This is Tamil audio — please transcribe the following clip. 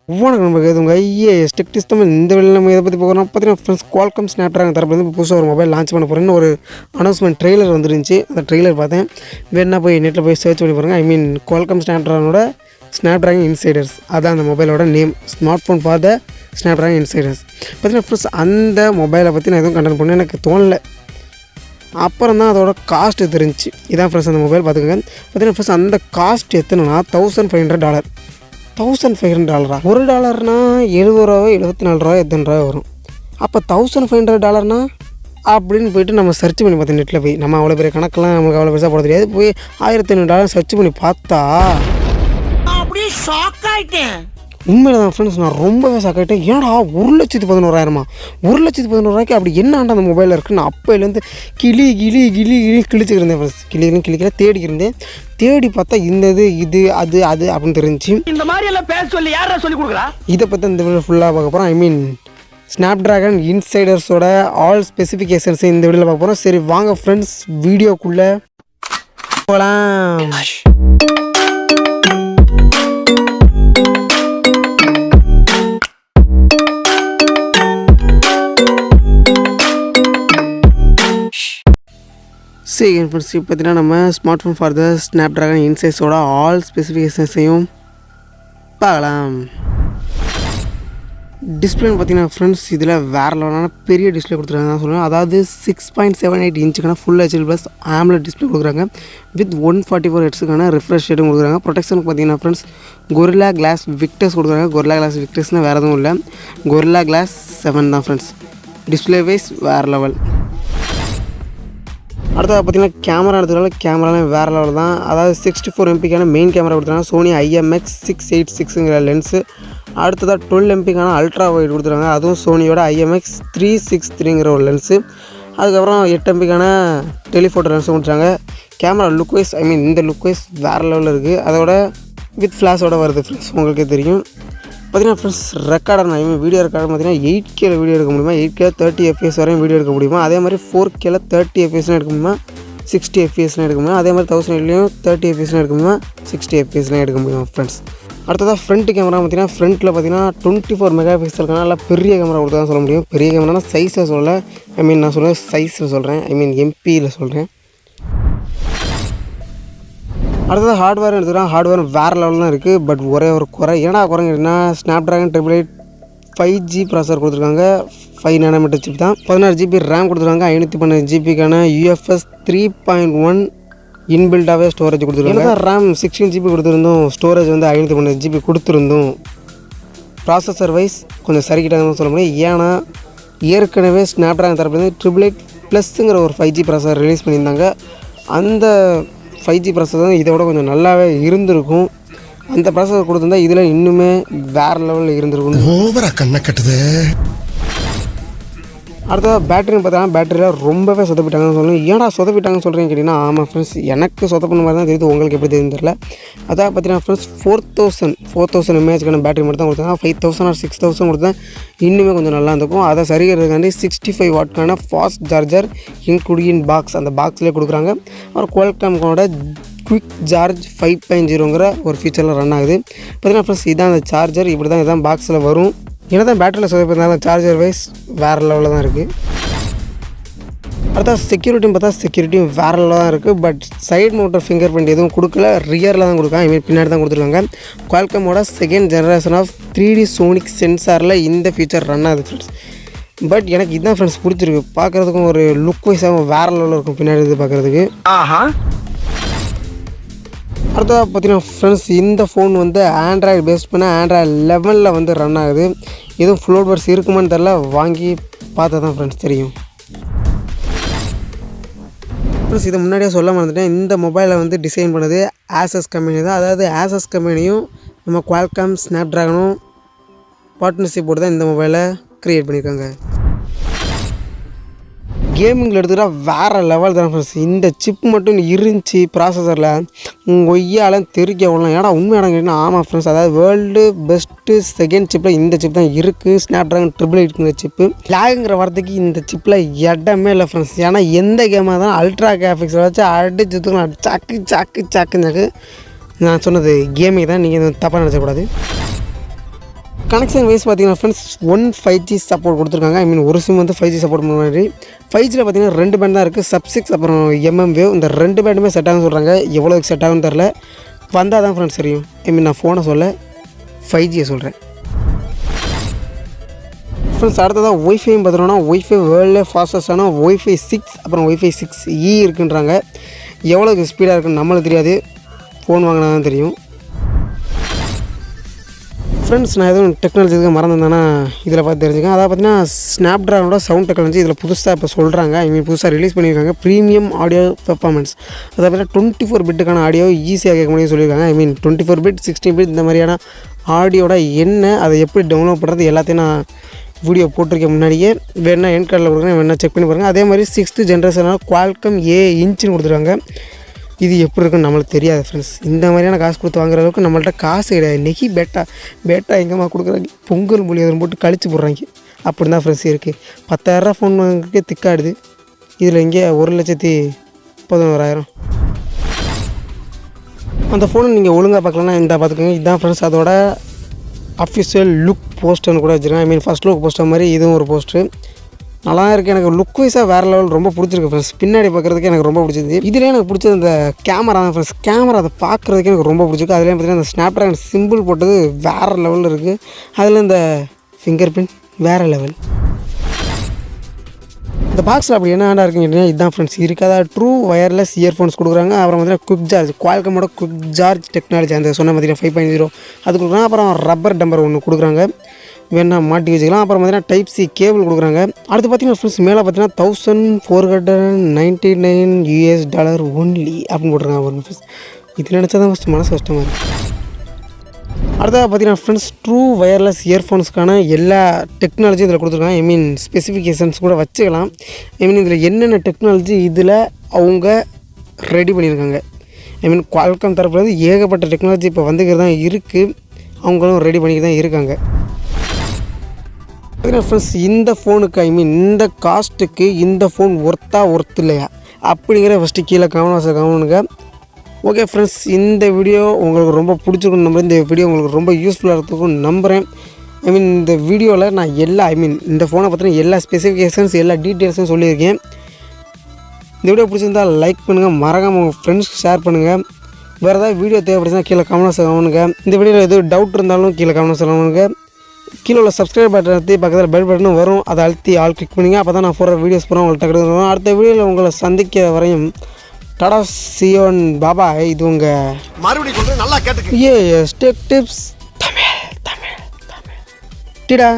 வணக்கம் நமக்கு உங்கள் ஸ்டெக்டிஸ் தமிழ். இந்த வேலையில் நம்ம இதை பற்றி போகிறோம். பார்த்தீங்கன்னா ஃப்ரெண்ட்ஸ், Qualcomm Snapdragon தரப்புலேருந்து இப்போ புதுசாக ஒரு மொபைல் லான்ச் பண்ண போகிறேன்னு ஒரு அனௌன்ஸ்மெண்ட் ட்ரெய்லர் வந்துருந்துச்சு. அந்த ட்ரெய்லர் பார்த்தேன். வேணா போய் நெட்டில் போய் சர்ச் பண்ணி பாருங்கள். Qualcomm Snapdragon இன்சைடர்ஸ், அதான் அந்த மொபைலோட name. Smart phone for the Snapdragon insiders. பார்த்தீங்கன்னா ஃப்ரெண்ட்ஸ், அந்த மொபைலை பற்றி நான் எதுவும் கண்டென்ட் பண்ண எனக்கு தோணலை. அப்புறம் தான் அதோட காஸ்ட் தெரிஞ்சிச்சு. இதான் ஃப்ரெண்ட்ஸ் அந்த மொபைல் பார்த்துக்கோங்க. பார்த்தீங்கன்னா ஃப்ரெண்ட்ஸ், அந்த காஸ்ட் எத்தனைனா $1500. $1500 $1 70 74 எத்தனை ரூபா வரும். அப்போ $1500 அப்படின்னு போய்ட்டு நம்ம சர்ச் பண்ணி பார்த்தோம். நெட்டில் போய் நம்ம அவ்வளோ பெரிய கணக்கெல்லாம் நமக்கு அவ்வளோ பெருசாக போட தெரியாது. போய் $1500 சர்ச் பண்ணி பார்த்தா அப்படியே ஷாக் ஆகிட்டேன். உண்மையில தான் ஃப்ரெண்ட்ஸ், நான் ரொம்பவே ஷாக் ஆகிட்டேன். ஏன்னா $1,11,000 $1,11,000 அப்படி என்ன ஆண்டா அந்த மொபைலில் இருக்குன்னு அப்போலேருந்து கிழிச்சிக்கிட்டு இருந்தேன் ஃப்ரெண்ட்ஸ். கிளிக்கிற தேடி பார்த்தா இது அது அப்படின்னு தெரிஞ்சு. இந்த மாதிரி எல்லாம் பேச சொல்லி யாரா சொல்லி கொடுக்குறா? இதை பற்றி இந்த வீடியோ ஃபுல்லாக பார்க்க போகிறோம். Snapdragon இன்சைடர்ஸோட ஆல் ஸ்பெசிஃபிகேஷன்ஸ் இந்த வீடியோவில் பார்க்க போகிறோம். சரி வாங்க ஃப்ரெண்ட்ஸ், வீடியோக்குள்ளே போகலாம். சரி ஃப்ரெண்ட்ஸ், இப்போ பார்த்தீங்கன்னா நம்ம smart phone for the Snapdragon இன்சைட்ஸோட ஆல் ஸ்பெசிஃபிகேஷன்ஸையும் பார்க்கலாம். டிஸ்பிளேன்னு பார்த்தீங்கன்னா ஃப்ரெண்ட்ஸ், இதில் வேறு லெவலான பெரிய டிஸ்பிளே கொடுத்துருக்காங்க தான் சொல்லுவேன். அதாவது 6.78 இன்ச்சுக்கான full HD plus AMOLED display கொடுக்குறாங்க. வித் 144 ஹெர்ட்ஸுக்கான ரிஃப்ரெஷ் ரேட்டும் கொடுக்குறாங்க. ப்ரொடெக்ஷனுக்கு பார்த்தீங்கன்னா ஃப்ரெண்ட்ஸ், Gorilla Glass Victus கொடுக்குறாங்க. Gorilla Glass Victusனால் வேறு எதுவும் இல்லை, Gorilla Glass 7 தான் ஃப்ரெண்ட்ஸ். டிஸ்பிளே வைஸ் வேறு லெவல். அடுத்தது பார்த்தீங்கன்னா கேமரா எடுத்துக்கலாம். கேமராலாம் வேறு லெவல் தான். அதாவது 64 MP மெயின் கேமரா கொடுத்துருக்காங்க. சோனி IMX686ங்கிற லென்ஸு. அடுத்ததாக 12 MP அல்ட்ரா வைட் கொடுத்துருக்காங்க. அதுவும் சோனியோட IMX363ங்கிற ஒரு லென்ஸு. அதுக்கப்புறம் 8 MP டெலிஃபோட்டோ லென்ஸும் கொடுத்துருக்காங்க. கேமரா லுக் வைஸ் இந்த லுக் வைஸ் வேறு லெவலில் இருக்குது. அதோட வித் ஃப்ளாஷோட வருது ஃப்ரெண்ட்ஸ், உங்களுக்கே தெரியும். பார்த்தீங்கன்னா ஃப்ரெண்ட்ஸ், ரெக்கார்டர் வீடியோ ரெக்கார்டர் பார்த்தீங்கன்னா 8K வீடியோ எடுக்க முடியுமா, 8K 30 FPS வரையும் வீடியோ எடுக்க முடியுமா. அதே மாதிரி 4K 30 FPS எடுக்க முடியுமா, 60 FPS எடுக்க முடியும். அதே மாதிரி 1080 30 FPS எடுக்க முடியுமா, 60 FPS எடுக்க முடியும் ஃப்ரெண்ட்ஸ். அடுத்ததாக ஃப்ரண்ட் கேமரா பார்த்தீங்கன்னா, ஃப்ரண்ட்டில் பார்த்தீங்கன்னா 24 மெகாபிக்சலுக்கான நல்லா பெரிய கேமரா கொடுத்து தான் சொல்ல முடியும். பெரிய கேமரானா சைஸை சொல்லலை, நான் சொல்கிறேன் சைஸில் சொல்கிறேன், MPயில் சொல்கிறேன். அடுத்தது ஹார்ட்வேர் எடுத்துக்கலாம். ஹார்ட்வேர் வேறு லெவலில் தான் இருக்குது. பட் ஒரே ஒரு குறை, ஏன்னா குறைங்கன்னா Snapdragon 888 5G ப்ராசஸர் கொடுத்துருக்காங்க. 5 nm சிப் தான். 16 GB ரேம் கொடுத்துருக்காங்க. 512 GB UFS 3.1 இன்பில்டாகவே ஸ்டோரேஜ் கொடுத்துருக்காங்க. ரேம் 16 GB கொடுத்துருந்தோம், ஸ்டோரேஜ் 512 GB கொடுத்துருந்தோம். ப்ராசஸர் வைஸ் கொஞ்சம் சரிக்கிட்டாங்கன்னு சொல்ல முடியும். ஏன்னா ஏற்கனவே Snapdragon தரப்புலேருந்து 888+ ஒரு 5G ப்ராசஸர் ரிலீஸ் பண்ணியிருந்தாங்க. அந்த 5G ப்ராசஸர் இதை விட கொஞ்சம் நல்லாவே இருந்திருக்கும். அந்த ப்ராசஸர் கொடுத்துருந்தா இதில் இன்னுமே வேறு லெவலில் இருந்திருக்கும். ஓவரா கண்ணை கட்டுது. அடுத்தது பேட்டரின்னு பார்த்தா பேட்டரியில் ரொம்பவே சொதப்பிட்டாங்கன்னு சொல்லணும். ஏன்னா சொதப்பிட்டாங்கன்னு சொல்கிறீங்க கேட்டிங்கன்னா, ஆமாம் ஃப்ரெண்ட்ஸ், எனக்கு சொதப்பின மாதிரி தான் தெரியுது, உங்களுக்கு எப்படி தெரியுது தெரியல. அதான் பார்த்தீங்கன்னா ஃப்ரெண்ட்ஸ், 4000 mAh பேட்டரி மட்டும் தான் கொடுத்தாங்க. 5000 or 6000 கொடுத்தா இன்னுமே கொஞ்சம் நல்லா இருந்திருக்கும். அதை சரிகிறதுக்காண்டி 65 வாட்க்கான ஃபாஸ்ட் சார்ஜர் இன்க்ளூடிங் பாக்ஸ், அந்த பாக்ஸ்லேயே கொடுக்குறாங்க. அப்புறம் Qualcomm-ஓட குவிக் சார்ஜ் 5.0ங்கிற ஒரு ஃபீச்சரில் ரன் ஆகுது. பார்த்தீங்கன்னா ஃப்ரெண்ட்ஸ், இதான் அந்த சார்ஜர், இப்படி தான் இதான் பாக்ஸில் வரும். ஏன்னா தான் பேட்டரியில் சொதப்பிருந்தாலும் சார்ஜர் வைஸ் வேறு லெவலில் தான் இருக்குது. அடுத்தா செக்யூரிட்டின்னு பார்த்தா செக்யூரிட்டியும் வேறு லெவலில் தான் இருக்குது. But side mounted finger print எதுவும் கொடுக்கல, ரியரில் தான் கொடுக்காங்க. பின்னாடி தான் கொடுத்துருக்காங்க. Qualcomm-ஓட 2nd generation of 3D sonic சென்சாரில் இந்த ஃபீச்சர் ரன் ஆகுது ஃப்ரெண்ட்ஸ். பட் எனக்கு இதுதான் ஃப்ரெண்ட்ஸ் பிடிச்சிருக்கு. பார்க்குறதுக்கும் ஒரு லுக் வைஸாகவும் வேறு லெவலில் இருக்கும் பின்னாடி இது பார்க்குறதுக்கு. அடுத்ததாக பார்த்தீங்கன்னா ஃப்ரெண்ட்ஸ், இந்த ஃபோன் ஆண்ட்ராய்டு பேஸ் பண்ண Android 11 ரன் ஆகுது. எதுவும் ஃப்ளோட் பர்ஸ் இருக்குமான்னு தெரில, வாங்கி பார்த்தா தான் ஃப்ரெண்ட்ஸ் தெரியும். ஃப்ரெண்ட்ஸ், இதை முன்னாடியே சொல்ல மறந்துட்டேன், இந்த மொபைலை டிசைன் பண்ணது Asus கம்பெனி தான். அதாவது Asus கம்பெனியும் நம்ம Qualcomm Snapdragon பார்ட்னர்ஷிப் போட்டு தான் இந்த மொபைலை க்ரியேட் பண்ணியிருக்காங்க. கேமிங்கில் எடுத்துக்கிட்டால் வேறு லெவல் தான் ஃப்ரெண்ட்ஸ். இந்த சிப் மட்டும் இருந்துச்சு ப்ராசஸரில், ஒய்யாலும் தெரிக்க விடலாம். ஏன்னா உண்மையான கேட்டிங்கன்னா, ஆமாம் ஃப்ரெண்ட்ஸ், அதாவது வேர்ல்டு பெஸ்ட்டு 2nd சிப்பில் இந்த சிப் தான் இருக்குது. Snapdragon 888ங்கிற chip. லாகுங்கிற வார்த்தைக்கு இந்த சிப்பில் இடமே இல்லை ஃப்ரெண்ட்ஸ். ஏன்னா எந்த கேமாக தான் அல்ட்ரா கிராஃபிக்ஸில் வச்சு அடிச்சுக்கலாம், சாக்கு நான் சொன்னது கேமிங் தான், நீங்கள் தப்பாக நினச்சக்கூடாது. கனெக்ஷன் வைஸ் பார்த்தீங்கன்னா ஃப்ரெண்ட்ஸ் 5G சப்போர்ட் கொடுத்துருக்காங்க. ஐ மீன் ஒரு சிம் வந்து 5G சப்போர்ட் பண்ண மாதிரி. 5Gயில் பார்த்தீங்கன்னா 2 பேண்ட் தான் இருக்குது, sub 6 அப்புறம் வேவ். இந்த 2 பேண்டுமே செட் ஆகும்னு சொல்கிறாங்க. எவ்வளோக்கு செட் ஆகும்னு தெரில, வந்தால் தான் ஃப்ரெண்ட்ஸ் தெரியும். ஐ மீன் நான் ஃபோனை சொல்ல 5Gயை சொல்கிறேன் ஃப்ரெண்ட்ஸ். அடுத்ததாக ஒய்ஃபையும் பார்த்துட்டோம்னா ஒய்ஃபை வேர்ல்டில் ஃபாஸ்டஸ்டான Wi-Fi 6 அப்புறம் Wi-Fi 6E இருக்குன்றாங்க. எவ்வளோக்கு ஸ்பீடாக இருக்குன்னு நம்மளுக்கு தெரியாது, ஃபோன் வாங்கினா தான் தெரியும் ஃப்ரெண்ட்ஸ். நான் எதுவும் டெக்னாலஜிக்கு மறந்துருந்தேன்னா இதில் பார்த்து தெரிஞ்சுக்கேன். அதாவது பார்த்தீங்கன்னா ஸ்னாப்ட்ராகனோட சவுண்ட் டெக்னாலஜி இதில் புதுசாக இப்போ சொல்கிறாங்க. ஐ மீன் புதுசாக ரிலீஸ் பண்ணியிருக்காங்க. ப்ரீமியம் ஆடியோ பெர்ஃபார்மன்ஸ், அதாவது பார்த்தீங்கன்னா 24 பிட்டுக்கான ஆடியோ ஈஸியாக கேட்க முடியும்னு சொல்லியிருக்காங்க. ஐ மீன் 24 பிட் 16 பிட் இந்த மாதிரியான ஆடியோட என்ன, அதை எப்படி டவுன்லோட் பண்ணுறது எல்லாத்தையும் நான் வீடியோ போட்டிருக்கேன் முன்னாடியே. வேணா என் கார்டில் கொடுக்குறேன், வேணா செக் பண்ணி பாருங்கள். அதே மாதிரி 6th ஜென்ரேஷனான Qualcomm A-Inchனு கொடுத்துருக்காங்க. இது எப்படி இருக்குன்னு நம்மளுக்கு தெரியாது ஃப்ரெண்ட்ஸ். இந்த மாதிரியான காசு கொடுத்து வாங்குற அளவுக்கு நம்மள்ட்ட காசு கிடையாது. இன்றைக்கி பேட்டா எங்கேம்மா கொடுக்குறாங்க, பொங்கல் மொழி அதில் போட்டு கழிச்சு போடுறாங்க. அப்படி தான் ஃப்ரெண்ட்ஸ் இருக்குது. 10,000 ஃபோன் வாங்குறதுக்கே திக்காடுது, இதில் எங்கே 1,11,000. அந்த ஃபோனை நீங்கள் ஒழுங்காக பார்க்கலன்னா இந்த பார்த்துக்கோங்க. இதுதான் ஃப்ரெண்ட்ஸ் அதோட அஃபிஷியல் லுக் போஸ்டர்னு கூட வச்சுருக்கேன். ஐ மீன் ஃபஸ்ட் லுக் போஸ்டர் மாதிரி இதுவும் ஒரு போஸ்ட்ரு. நல்லா இருக்குது. எனக்கு லுக் வைஸாக வேறு லெவல் ரொம்ப பிடிச்சிருக்கு ஃப்ரெண்ட்ஸ். பின்னாடி பார்க்குறதுக்கு எனக்கு ரொம்ப பிடிச்சிது. இதிலே எனக்கு பிடிச்சது இந்த கேமரா தான் ஃப்ரெண்ட்ஸ். கேமரா அதை பார்க்குறதுக்கு எனக்கு ரொம்ப பிடிச்சிருக்கு. அதிலே பார்த்தீங்கன்னா இந்த ஸ்னாப்ட்ராகன் சிம்பிள் போட்டது வேறு லெவலில் இருக்குது. அதில் இந்த ஃபிங்கர் பிரிண்ட் வேறு லெவல். இந்த பாக்ஸில் அப்படி என்ன இருக்குன்னு கேட்டிங்கன்னா இதுதான் ஃப்ரெண்ட்ஸ் இருக்காதா ட்ரூ வயர்லெஸ் இயர்ஃபோன்ஸ் கொடுக்குறாங்க. அப்புறம் பார்த்தீங்கன்னா குவிக் சார்ஜ், Qualcommோட குவிக் சார்ஜ் டெக்னாலஜி அந்த சொன்ன பார்த்தீங்கன்னா 5.0 அது கொடுக்குறாங்க. அப்புறம் ரப்பர் டம்பர் ஒன்று கொடுக்குறாங்க, வேணா மாட்டி வச்சுக்கலாம். அப்புறம் பார்த்தீங்கன்னா டைப் சி கேபிள் கொடுக்குறாங்க. அடுத்து பார்த்தீங்கன்னா ஃப்ரெண்ட்ஸ் மேலே பார்த்தீங்கன்னா $1,499 ஒன்லி அப்படின்னு போட்டுருக்காங்க ஃப்ரெண்ட்ஸ். இது நினச்சா தான் ஃபஸ்ட் மனசு கஷ்டமாக இருக்குது. அடுத்ததாக பார்த்தீங்கன்னா ஃப்ரெண்ட்ஸ் ட்ரூ வயர்லெஸ் இயர்ஃபோன்ஸ்க்கான எல்லா டெக்னாலஜியும் இதில் கொடுத்துருக்காங்க. ஐ மீன் ஸ்பெசிஃபிகேஷன்ஸ் கூட வச்சுக்கலாம். ஐ மீன் இதில் என்னென்ன டெக்னாலஜி இதில் அவங்க ரெடி பண்ணியிருக்காங்க. ஐ மீன் Qualcomm தரப்புலேருந்து ஏகப்பட்ட டெக்னாலஜி இப்போ வந்துக்கிறது தான் இருக்குது, அவங்களும் ரெடி பண்ணிக்கிட்டு தான் இருக்காங்க. ஃப்ரெண்ட்ஸ் இந்த ஃபோனுக்கு ஐ மீன் இந்த காஸ்ட்டுக்கு இந்த ஃபோன் ஒர்த் இல்லையா அப்படிங்கிற ஃபஸ்ட்டு கீழே கவனிங்க. ஓகே ஃப்ரெண்ட்ஸ், இந்த வீடியோ உங்களுக்கு ரொம்ப பிடிச்சிருக்குன்னு நம்புறேன். இந்த வீடியோ உங்களுக்கு ரொம்ப யூஸ்ஃபுல்லாக இருக்குன்னு நம்புகிறேன். ஐ மீன் இந்த வீடியோவில் நான் இந்த ஃபோனை பற்றின எல்லா ஸ்பெசிஃபிகேஷன்ஸ் எல்லா டீட்டெயில்ஸும் சொல்லியிருக்கேன். இந்த வீடியோ பிடிச்சிருந்தால் லைக் பண்ணுங்கள், மறக்காமல் உங்கள் ஃப்ரெண்ட்ஸ்க்கு ஷேர் பண்ணுங்கள். வேறு ஏதாவது வீடியோ தேவைப்படுச்சுன்னா கீழே கமெண்ட்ஸ் கவனிங்க. இந்த வீடியோவில் எதுவும் டவுட் இருந்தாலும் கீழே கமெண்ட்ஸ் கவனிங்க. கீழே உள்ள சப்ஸ்கிரைப் பட்டன் அழுத்தி பக்கத்தில் பெல் பட்டனும் வரும், அதை அழுத்தி ஆல் கிளிக் பண்ணிங்க. அப்போ தான் நான் போகிற வீடியோஸ் பூரா உங்களுக்கு டக்கு வரும். அடுத்த வீடியோவில் உங்களை சந்திக்க வரையும் டாடா சியோன் பாபா. இது உங்கள் மறுபடியும் சொல்கிறேன், நல்லா கேட்டுக்க. Stuck tips Tamil theta.